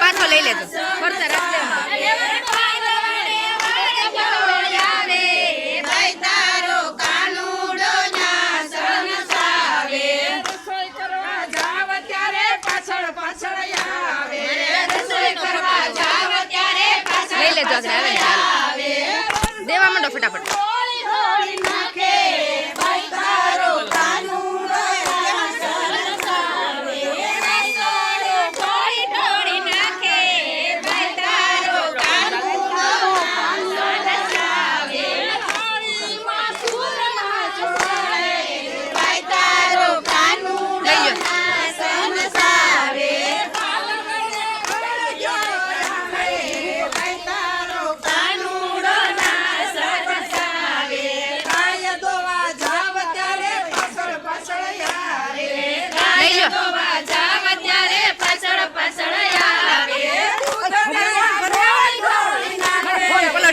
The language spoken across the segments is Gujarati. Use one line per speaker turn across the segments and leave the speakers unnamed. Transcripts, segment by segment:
પાછો લઈ લેજો ફરતા રાખજે લઈ લેજો આગળ આવે દેવા માંડો ફટાફટ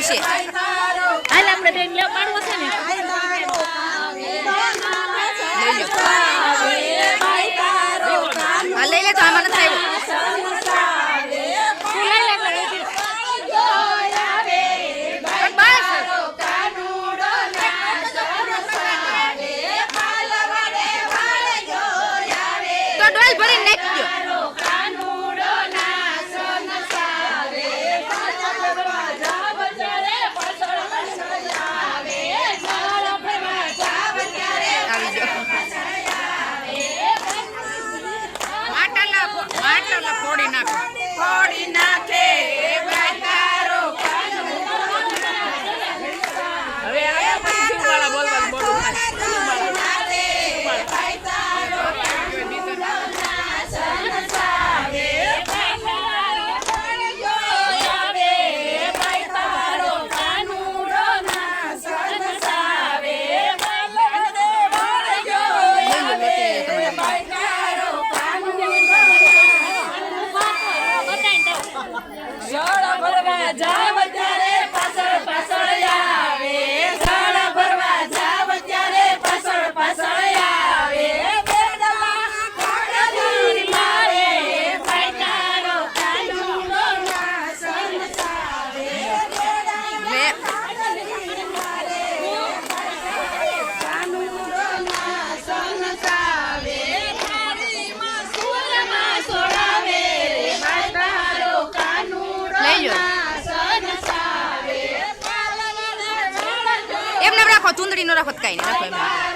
હાલ આપણે બેન લે પાડવો છે ને લઈ લે તો આમાં નથી આવ્યું તો ડોલ ભરીને નાખજો ફોડી નાખે હવે આયા પછી શું વાળા બોલવાનું બોલું જાવ ત્યારે પાછળ પાછળ આવે ઝાડ ભરવા જાવ ત્યારે પાછળ પાછળ આવે બેડલા કોડની મારે ફાઈટારો કાનુડો ના સંસારે મે કોડની મારે કાનુડો ના સંસારે તારી માં સુરમાં સોડાવે ફાઈટારો કાનુડો ના એમને રાખો ચુંદડી નો રાખો કઈ નહીં રાખો એમને